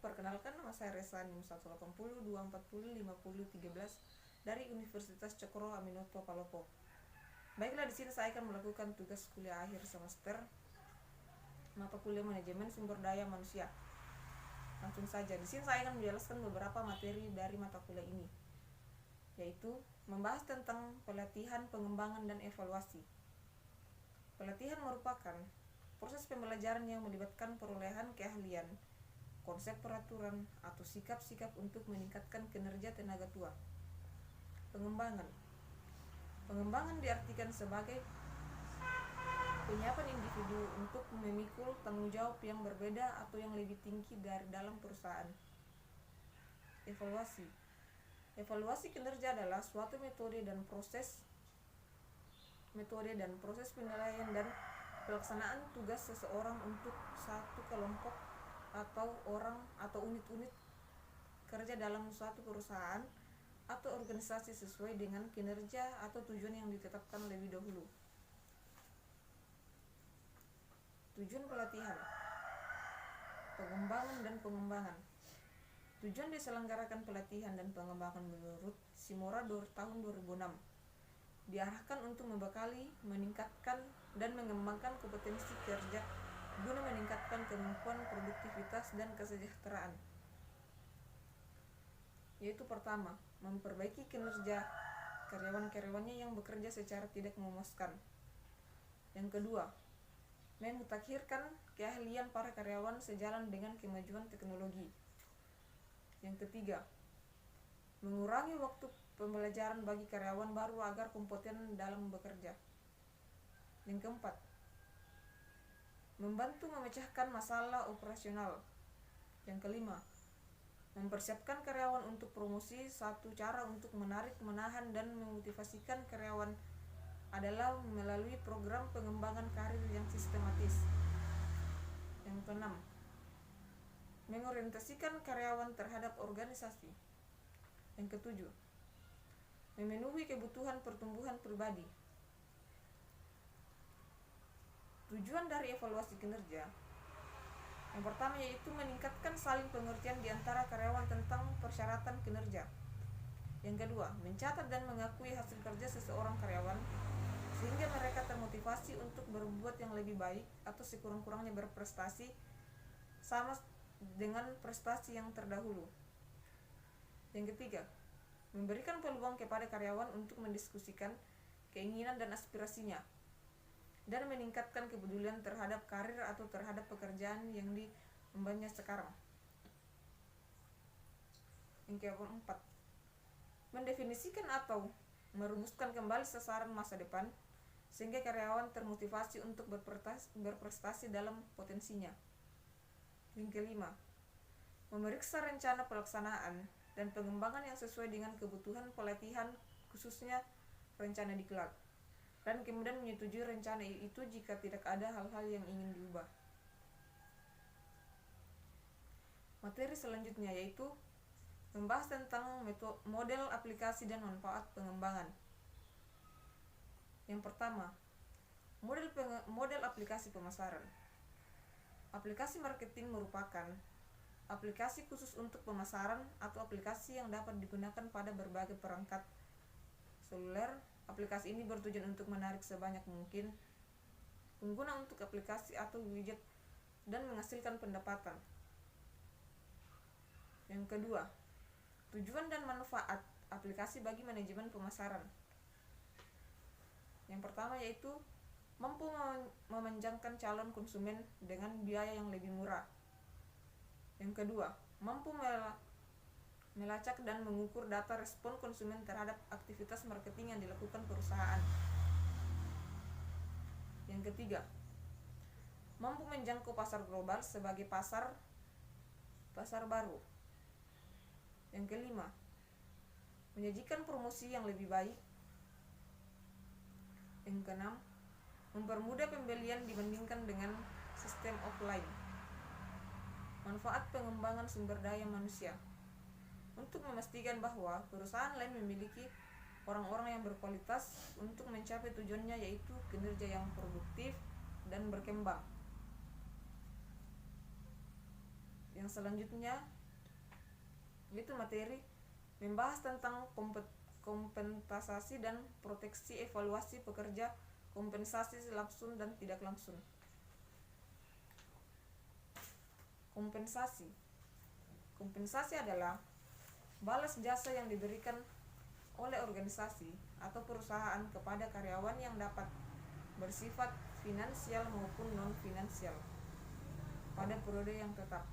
Perkenalkan, nama saya Resani 180 240 50 13 dari Universitas Cokro Aminoto Palopo. Baiklah, di sini saya akan melakukan tugas kuliah akhir semester mata kuliah manajemen sumber daya manusia. Langsung saja, di sini saya akan menjelaskan beberapa materi dari mata kuliah ini, yaitu membahas tentang pelatihan, pengembangan, dan evaluasi. Pelatihan merupakan proses pembelajaran yang melibatkan perolehan keahlian, konsep peraturan, atau sikap-sikap untuk meningkatkan kinerja tenaga tua. Pengembangan diartikan sebagai penyiapan individu untuk memikul tanggung jawab yang berbeda atau yang lebih tinggi dari dalam perusahaan. Evaluasi kinerja adalah suatu metode dan proses penilaian dan pelaksanaan tugas seseorang untuk satu kelompok atau orang atau unit-unit kerja dalam suatu perusahaan atau organisasi sesuai dengan kinerja atau tujuan yang ditetapkan lebih dahulu. Tujuan pelatihan, pengembangan dan pengembangan. Tujuan diselenggarakan pelatihan dan pengembangan menurut Shimura tahun 2006 diarahkan untuk membekali, meningkatkan, dan mengembangkan kompetensi kerja guna meningkatkan kemampuan produktivitas dan kesejahteraan. Yaitu pertama, memperbaiki kinerja karyawan-karyawannya yang bekerja secara tidak memuaskan. Yang kedua, memutakhirkan keahlian para karyawan sejalan dengan kemajuan teknologi. Yang ketiga, mengurangi waktu pembelajaran bagi karyawan baru agar kompeten dalam bekerja. Yang keempat, membantu memecahkan masalah operasional. Yang kelima, mempersiapkan karyawan untuk promosi. Satu cara untuk menarik, menahan, dan memotivasikan karyawan adalah melalui program pengembangan karir yang sistematis. Yang keenam, mengorientasikan karyawan terhadap organisasi. Yang ketujuh, memenuhi kebutuhan pertumbuhan pribadi. Tujuan dari evaluasi kinerja yang pertama yaitu meningkatkan saling pengertian di antara karyawan tentang persyaratan kinerja. Yang kedua, mencatat dan mengakui hasil kerja seseorang karyawan sehingga mereka termotivasi untuk berbuat yang lebih baik atau sekurang-kurangnya berprestasi sama dengan prestasi yang terdahulu. Yang ketiga, memberikan peluang kepada karyawan untuk mendiskusikan keinginan dan aspirasinya dan meningkatkan kepedulian terhadap karir atau terhadap pekerjaan yang diembannya sekarang. Yang keempat, mendefinisikan atau merumuskan kembali sasaran masa depan sehingga karyawan termotivasi untuk berprestasi dalam potensinya. Yang kelima, memeriksa rencana pelaksanaan dan pengembangan yang sesuai dengan kebutuhan pelatihan, khususnya rencana diklat, dan kemudian menyetujui rencana itu jika tidak ada hal-hal yang ingin diubah. Materi selanjutnya yaitu membahas tentang model aplikasi dan manfaat pengembangan. Yang pertama, model aplikasi pemasaran. Aplikasi marketing merupakan aplikasi khusus untuk pemasaran atau aplikasi yang dapat digunakan pada berbagai perangkat seluler. Aplikasi ini bertujuan untuk menarik sebanyak mungkin pengguna untuk aplikasi atau widget dan menghasilkan pendapatan. Yang kedua, tujuan dan manfaat aplikasi bagi manajemen pemasaran. Yang pertama yaitu mampu memanjangkan calon konsumen dengan biaya yang lebih murah. Yang kedua, mampu melacak dan mengukur data respon konsumen terhadap aktivitas marketing yang dilakukan perusahaan. Yang ketiga, mampu menjangkau pasar global sebagai pasar baru. Yang kelima, menyajikan promosi yang lebih baik. Yang keenam, mempermudah pembelian dibandingkan dengan sistem offline. Manfaat pengembangan sumber daya manusia. Untuk memastikan bahwa perusahaan lain memiliki orang-orang yang berkualitas untuk mencapai tujuannya yaitu kinerja yang produktif dan berkembang. Yang selanjutnya itu materi membahas tentang kompensasi dan proteksi, evaluasi pekerja, kompensasi langsung dan tidak langsung. Kompensasi. Kompensasi adalah balas jasa yang diberikan oleh organisasi atau perusahaan kepada karyawan yang dapat bersifat finansial maupun non-finansial pada periode yang tetap.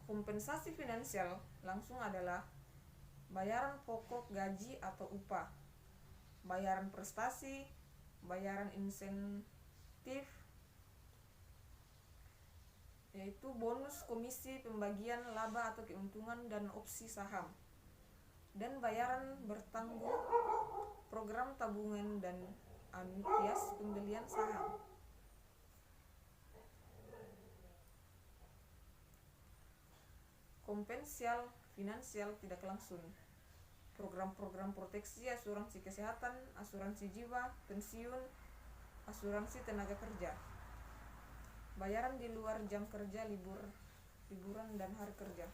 Kompensasi finansial langsung adalah bayaran pokok gaji atau upah, bayaran prestasi, bayaran insentif, yaitu bonus, komisi, pembagian laba atau keuntungan, dan opsi saham, dan bayaran bertanggung, program tabungan, dan anuitas pembelian saham. Kompensasial finansial tidak langsung, program-program proteksi, asuransi kesehatan, asuransi jiwa, pensiun, asuransi tenaga kerja, bayaran di luar jam kerja, liburan dan hari kerja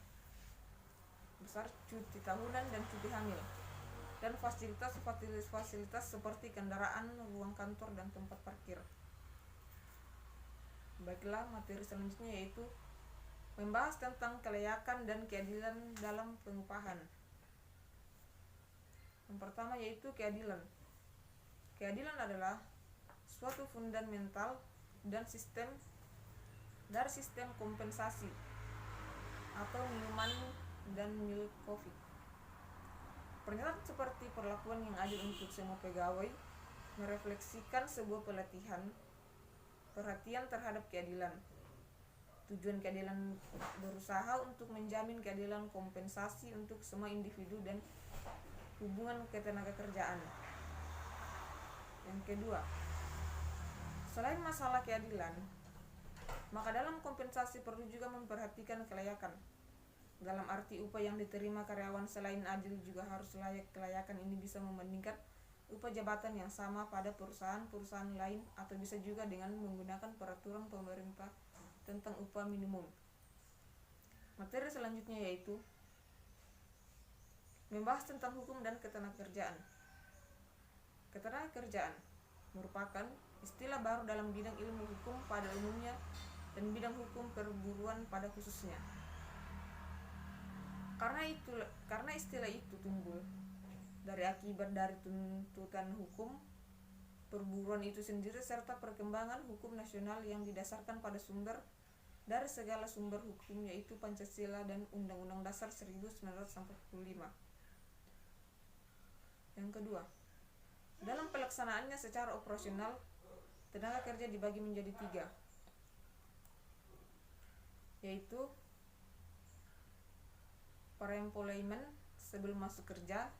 besar, cuti tahunan dan cuti hamil, dan fasilitas seperti kendaraan, ruang kantor, dan tempat parkir. Baiklah, materi selanjutnya yaitu membahas tentang kelayakan dan keadilan dalam pengupahan. Yang pertama yaitu keadilan. Keadilan adalah suatu fundamental dan sistem kompensasi atau minuman dan milk coffee. Pernyataan seperti perlakuan yang adil untuk semua pegawai merefleksikan sebuah perhatian terhadap keadilan. Tujuan keadilan berusaha untuk menjamin keadilan kompensasi untuk semua individu dan hubungan ketenagakerjaan. Yang kedua, selain masalah keadilan, maka dalam kompensasi perlu juga memperhatikan kelayakan. Dalam arti upah yang diterima karyawan selain adil juga harus layak. Kelayakan ini bisa membandingkan upah jabatan yang sama pada perusahaan lain atau bisa juga dengan menggunakan peraturan pemerintah tentang upah minimum. Materi selanjutnya yaitu membahas tentang hukum dan ketenagakerjaan. Ketenagakerjaan merupakan istilah baru dalam bidang ilmu hukum pada umumnya dan bidang hukum perburuan pada khususnya. Karena istilah itu timbul dari akibat dari tuntutan hukum perburuan itu sendiri serta perkembangan hukum nasional yang didasarkan pada sumber dari segala sumber hukum, yaitu Pancasila dan Undang-Undang Dasar 1945. Yang kedua, dalam pelaksanaannya secara operasional, tenaga kerja dibagi menjadi 3, yaitu pre-employment sebelum masuk kerja,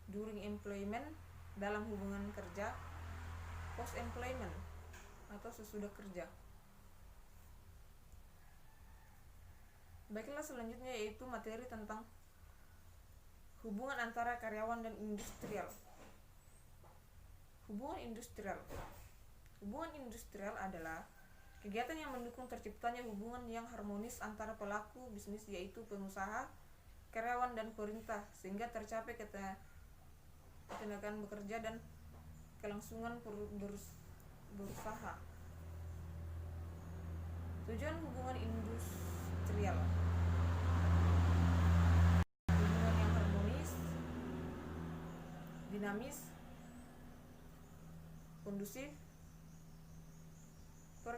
during employment dalam hubungan kerja, post employment atau sesudah kerja. Baiklah, selanjutnya yaitu materi tentang hubungan antara karyawan dan industrial. Hubungan industrial adalah kegiatan yang mendukung terciptanya hubungan yang harmonis antara pelaku bisnis, yaitu pengusaha, karyawan, dan pemerintah, sehingga tercapai ketenagaan bekerja dan kelangsungan berusaha. Tujuan hubungan industrial: hubungan yang harmonis, dinamis, kondusif,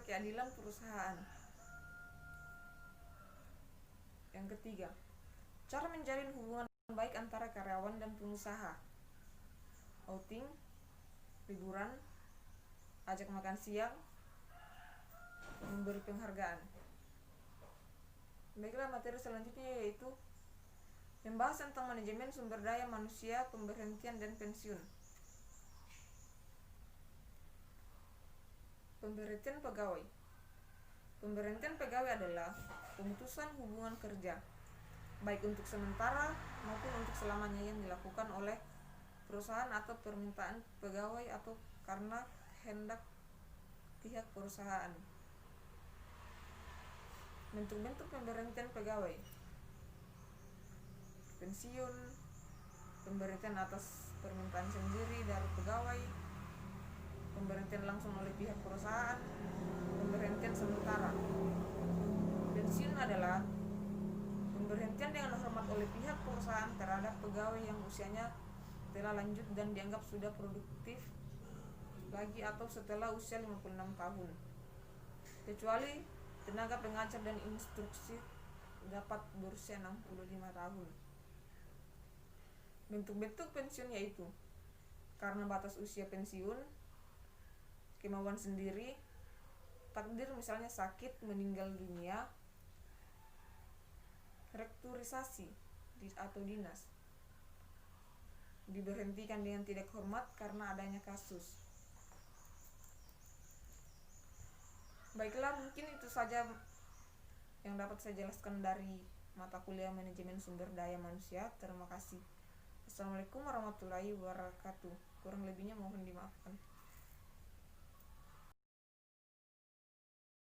keadilan perusahaan. Yang ketiga, cara menjalin hubungan baik antara karyawan dan pengusaha: outing, liburan, ajak makan siang, memberi penghargaan. Baiklah, materi selanjutnya yaitu membahas tentang manajemen sumber daya manusia, pemberhentian dan pensiun. Pemberhentian pegawai. Pemberhentian pegawai adalah pemutusan hubungan kerja, baik untuk sementara maupun untuk selamanya, yang dilakukan oleh perusahaan atau permintaan pegawai atau karena kehendak pihak perusahaan. Bentuk-bentuk pemberhentian pegawai: pensiun, pemberhentian atas permintaan sendiri dari pegawai, pemberhentian langsung oleh pihak perusahaan, pemberhentian sementara. Pensiun adalah pemberhentian dengan hormat oleh pihak perusahaan terhadap pegawai yang usianya telah lanjut dan dianggap sudah produktif lagi atau setelah usia 56 tahun, kecuali tenaga pengajar dan instruksi dapat berusia 65 tahun. Bentuk-bentuk pensiun yaitu karena batas usia pensiun, kemauan sendiri, takdir misalnya sakit, meninggal dunia, restrukturisasi atau dinas, diberhentikan dengan tidak hormat karena adanya kasus. Baiklah, mungkin itu saja yang dapat saya jelaskan dari mata kuliah manajemen sumber daya manusia. Terima kasih. Assalamualaikum warahmatullahi wabarakatuh. Kurang lebihnya mohon dimaafkan.